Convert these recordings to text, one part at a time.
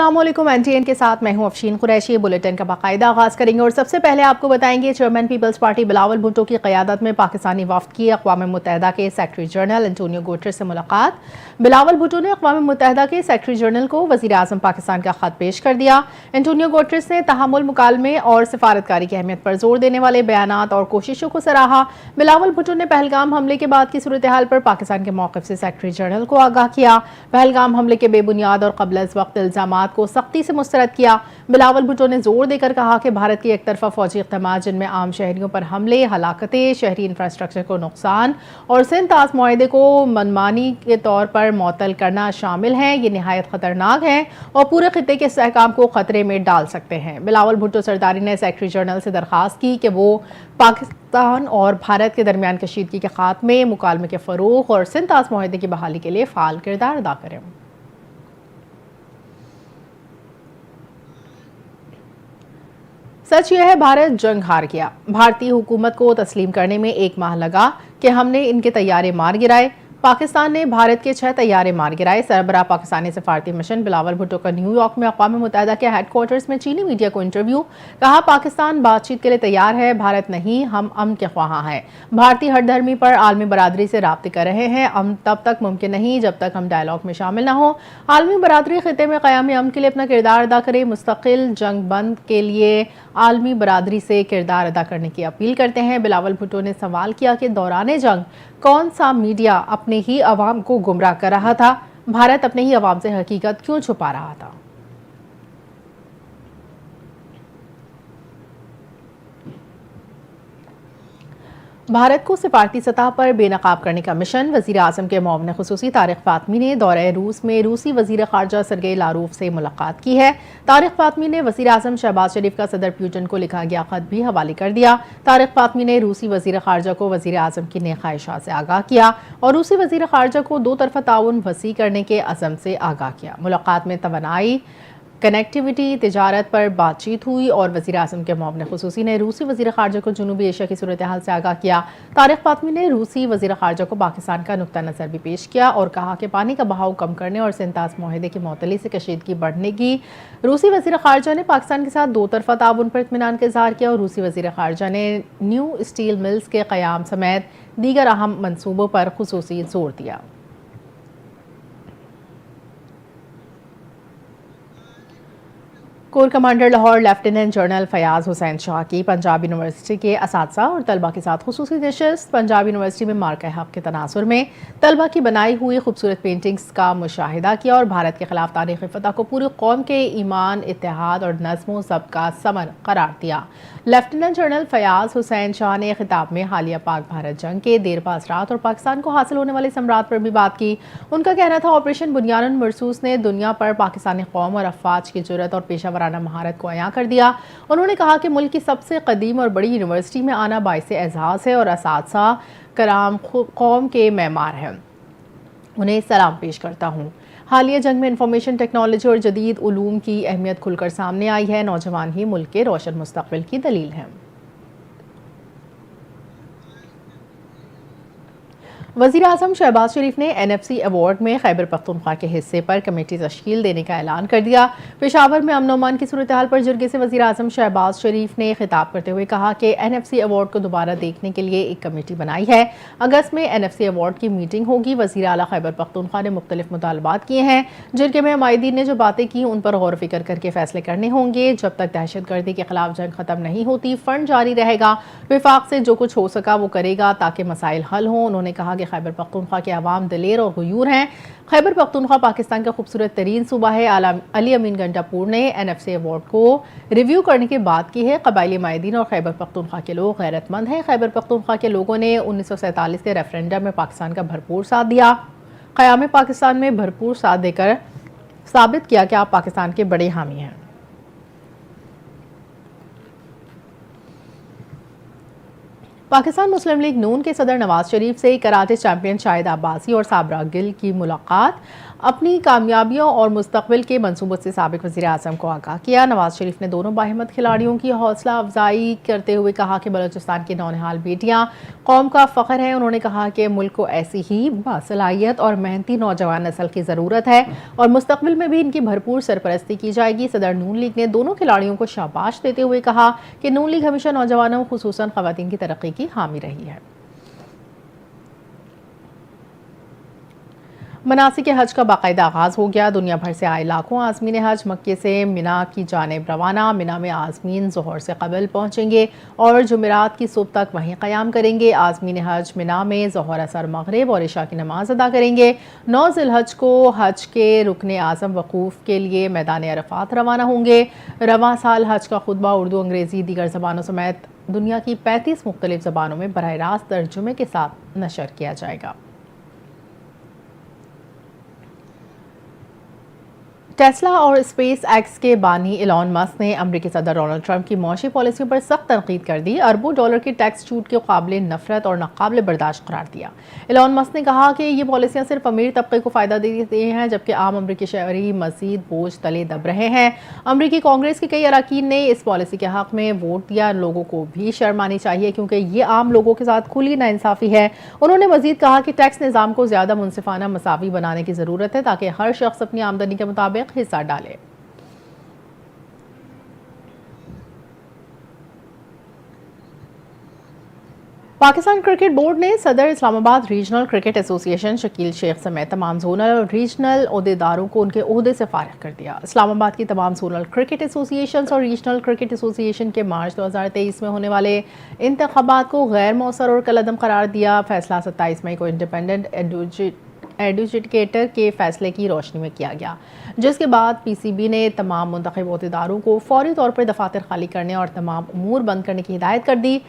अस्सलाम वालेकुम। NTN के साथ मैं हूं अफशीन कुरैशी। बुलेटिन का बाकायदा आगाज करेंगे और सबसे पहले आपको बताएंगे chairman peoples party Bilawal Bhutto की क़यादत में पाकिस्तानी वफ़द की अक़वाम मुत्तहिदा के सेक्रेटरी जनरल एंटोनियो गुटेरेस से मुलाकात। बिलावल भुट्टो ने अक़वाम मुत्तहिदा के सेक्रेटरी जनरल को वज़ीर आज़म पाकिस्तान का ख़त पेश कर दिया। एंटोनियो गुटेरेस ने तहम्मुल, मुकालमे और सिफारतकारी की अहमियत पर जोर देने वाले बयानात और कोशिशों को सराहा। बिलावल भुट्टो ने पहलगाम हमले के बाद की सूरत हाल पर पाकिस्तान के मौक़िफ़ से सेक्रेटरी जनरल को आगाह किया। पहलगाम हमले के बेबुनियाद और क़ब्ल अज़ वक्त इल्ज़ामात को सख्ती से मुस्तरद किया। बिलावल भुट्टो ने जोर देकर कहा कि भारत की एक तरफा फौजी इक़दामात जिनमें आम शहरियों पर हमले, हलाकतें, शहरी इंफ्रास्ट्रक्चर को नुकसान और सिंध ताज़ मुआहदे को मनमानी के तौर पर मुअत्तल करना शामिल हैं, ये निहायत ख़तरनाक हैं और पूरे खित्ते के इस्तेहकाम को ख़तरे में डाल सकते हैं। बिलावल भुट्टो सरदारी ने सेक्रेटरी जनरल से दरख्वास्त की कि वो पाकिस्तान और भारत के दरमियान कशीदगी के खात्मे, मुकालमे के फ़रोग़ और सिंध ताज़ मुआहदे की बहाली के लिए फ़ाल किरदार अदा करें। सच यह है, भारत जंग हार गया। भारतीय हुकूमत को तस्लीम करने में 1 माह लगा कि हमने इनके तैयारे मार गिराए। पाकिस्तान ने भारत के 6 तैयारे मार गिराए। सरबराह पाकिस्तानी सफारती मिशन बिलावल भुट्टो का न्यूयॉर्क में अक़वाम मुत्तहिदा के हेडक्वार्टर्स में चीनी मीडिया को इंटरव्यू। कहा, पाकिस्तान बातचीत के लिए तैयार है, भारत नहीं, हम अमन के ख्वाहां हैं। भारतीय हरधर्मी पर आलमी बरादरी से राब्ते कर रहे हैं। अमन तब तक मुमकिन नहीं जब तक हम डायलॉग में शामिल न हो। आलमी बरादरी खित्ते में क़याम अमन के लिए अपना किरदार अदा करे। मुस्तकिल जंग बंद के लिए आलमी बरादरी से किरदार अदा करने की अपील करते हैं। बिलावल भुट्टो ने सवाल किया कि दौरान जंग कौन सा मीडिया अपने ही अवाम को गुमराह कर रहा था? भारत अपने ही अवाम से हकीकत क्यों छुपा रहा था? भारत को सिफारती सतह पर बेनकाब करने का मिशन। वज़ीर आज़म के मुआविन ख़ुसूसी तारिक फ़ातमी ने दौरे रूस में रूसी वज़ीर ख़ारजा सरगेई लारोव से मुलाकात की है। तारिक फ़ातमी ने वज़ीर आज़म शहबाज शरीफ का सदर पुतिन को लिखा गया ख़त भी हवाले कर दिया। तारिक फ़ातमी ने रूसी वज़ीर ख़ारजा को वज़ीर आज़म की नेक ख्वाहिशात से आगाह किया और रूसी वज़ीर ख़ारजा को 2 तरफ़ा ताउन वसी करने के अज़म से आगाह किया। मुलाकात में तवानाई, कनेक्टिविटी, तिजारत पर बातचीत हुई और वज़ीर आज़म के मुआविन ख़ुसूसी ने रूसी वज़ीर ख़ारजा को जनूबी एशिया की सूरत हाल से आगाह किया। तारिक फ़ातमी ने रूसी वज़ीर ख़ारजा को पाकिस्तान का नुक्ता नज़र भी पेश किया और कहा कि पानी का बहाव कम करने और सिंध ताज़ मुआहदे की मुअत्तली से कशीदगी बढ़ने की रूसी वज़ीर ख़ारजा ने पाकिस्तान के साथ 2 तरफ़ा ताउन पर इत्मीनान का इज़हार किया और रूसी वज़ीर ख़ारजा ने न्यू स्टील मिल्स के क़याम समेत दीगर अहम मनसूबों पर ख़ुसूसी जोर दिया। Core commander Lahore lieutenant general Fayyaz Hussain Shah की पंजाब यूनिवर्सिटी के असातिज़ा और तलबा के साथ खुसूसी नशिस्त। पंजाब यूनिवर्सिटी में मार्का हक के तनासुर में तलबा की बनाई हुई खूबसूरत पेंटिंग्स का मुशाहिदा किया और भारत के खिलाफ तारीख़ी फ़तह को पूरी कौम के ईमान, इत्तेहाद और नज़्म व ज़ब्त का समन करार दिया। लेफ्टिनेंट जनरल फयाज हुसैन शाह ने खिताब में हालिया पाक भारत जंग के देरपा असरात और पाकिस्तान को हासिल होने वाले समरात पर भी बात की। उनका कहना था, ऑपरेशन बुनियानुन मरसूस ने दुनिया पर पाकिस्तानी कौम और अफवाज की जुर्रत और पेशा महारत को अयां कर दिया। उन्होंने कहा कि मुल्क की सबसे कदीम और बड़ी यूनिवर्सिटी में आना बाइसे एजाज़ है और असातिज़ा कराम कौम के मेमार हैं। उन्हें सलाम पेश करता हूँ। हालिया जंग में इंफॉर्मेशन टेक्नोलॉजी और जदीद उलूम की अहमियत खुलकर सामने आई है। नौजवान ही मुल्क के रोशन मुस्तकबिल की दलील हैं। वज़ीर आज़म शहबाज शरीफ ने NFC अवार्ड में खैबर पख्तूनख्वा के हिस्से पर कमेटी तश्कील देने का ऐलान कर दिया। पेशावर में अमन अमान की सूरत हाल पर जरगे से वज़ीर आज़म शहबाज शरीफ ने खिताब करते हुए कहा कि NFC अवार्ड को दोबारा देखने के लिए एक कमेटी बनाई है। अगस्त में NFC अवार्ड की मीटिंग होगी। वज़ीर आला खैबर पख्तूनख्वा ने मुख्तलिफ मुतालबात किए हैं। जरगे में माहिदीन ने जो बातें की उन पर गौर फिक्र करके फैसले करने होंगे। जब तक दहशत गर्दी के खिलाफ जंग खत्म नहीं होती, फंड जारी रहेगा। विफाक से जो कुछ हो सका वो करेगा ताकि मसाइल हल हों। उन्होंने कहा कि खैबर पख्तूनख्वा के अवाम दिलेर और गयूर हैं। खैबर पख्तूनख्वा पाकिस्तान का खूबसूरत तरीन सूबा है। अली अमीन गंडापुर ने NFC अवार्ड को रिव्यू करने की बात की है। कबायली माहिदीन और खैबर पख्तूनख्वा के लोग गैरतमंद हैं। खैबर पख्तूनख्वा के लोगों ने 1947 के रेफरेंडम में पाकिस्तान का भरपूर साथ दिया। क़याम पाकिस्तान में भरपूर साथ देकर साबित किया कि आप पाकिस्तान के बड़े हामी हैं। पाकिस्तान मुस्लिम लीग नून के सदर नवाज शरीफ से कराटे चैंपियन शाहिद अब्बासी और साबरा गिल की मुलाकात। अपनी कामयाबियों और मुस्तकबिल के मंसूबों से साबिक वज़ीर आज़म को आगाह किया। नवाज शरीफ ने दोनों बाहिम्मत खिलाड़ियों की हौसला अफजाई करते हुए कहा कि बलूचिस्तान की नौनिहाल बेटियां कौम का फ़ख्र हैं। उन्होंने कहा कि मुल्क को ऐसी ही बासलाहियत और मेहनती नौजवान नस्ल की ज़रूरत है और मुस्तकबिल में भी इनकी भरपूर सरपरस्ती की जाएगी। सदर नून लीग ने दोनों खिलाड़ियों को शाबाश देते हुए कहा कि नून लीग हमेशा नौजवानों खुसूसन ख़वातीन की तरक्की की हामी रही है। मनासिक हज का बाकायदा आगाज़ हो गया। दुनिया भर से आए लाखों आज़मीन हज मक्के से मिना की जानिब रवाना। मिना में आज़मीन ज़ोहर से कबल पहुँचेंगे और जुमेरात की सुबह तक वहीं क़याम करेंगे। आज़मीन हज मिना में ज़ोहर, असर, मगरिब और इशा की नमाज अदा करेंगे। 9 ज़िलहज को हज के रुकने आज़म वकूफ़ के लिए मैदान अरफ़ात रवाना होंगे। रवां साल हज का खुतबा उर्दू, अंग्रेज़ी, दीगर ज़बानों समेत दुनिया की 35 मुख्तलिफ ज़बानों में बराह रास्त तर्जुमे के साथ नशर किया जाएगा। टेस्ला और स्पेस एक्स के बानी एलॉन मस्क ने अमरीकी सदर डोनाल्ड ट्रंप की मौशी पॉलिसियों पर सख्त तनकीद कर दी। अरबों डॉलर के टैक्स छूट के काबिल नफरत और नाकाबिल बर्दाश्त करार दिया। एलॉन मस्क ने कहा कि ये पॉलिसियां सिर्फ अमीर तबके को फ़ायदा देती हैं, जबकि आम अमरीकी शहरी मज़ीद बोझ तले दब रहे हैं। अमरीकी कांग्रेस के कई अरकान ने इस पॉलिसी के हक़ में वोट दिया। लोगों को भी शर्म आनी चाहिए क्योंकि ये आम लोगों के साथ खुली नाइंसाफ़ी है। उन्होंने मज़ीद कहा कि टैक्स निज़ाम को ज़्यादा मुनसिफाना मसावी बनाने की ज़रूरत है ताकि हर शख्स अपनी आमदनी के मुताबिक हिस्सा डाले। पाकिस्तान क्रिकेट बोर्ड ने सदर Islamabad regional cricket association Shakeel Sheikh समेत तमाम जोनल और रीजनल ओहदेदारों को उनके ओहदे से फारिग कर दिया। इस्लामाबाद की तमाम जोनल क्रिकेट एसोसिएशन और रीजनल क्रिकेट एसोसिएशन के मार्च 2023 में होने वाले इंतखाबात को गैर मौसर और कलअदम करार दिया। फैसला 27 मई को इंडिपेंडेंट एडजुडिकेटर के फैसले की रोशनी में किया गया, जिसके बाद पीसीबी ने तमाम मुंतखब ओहदेदारों को फौरी तौर पर दफातर खाली करने और तमाम उमूर बंद करने की हिदायत कर दी।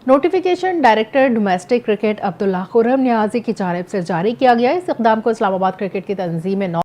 Notification director domestic cricket Abdullah Khurram Niazi की जानिब से जारी किया गया। इस इक़दाम को इस्लामाबाद क्रिकेट की तंजीम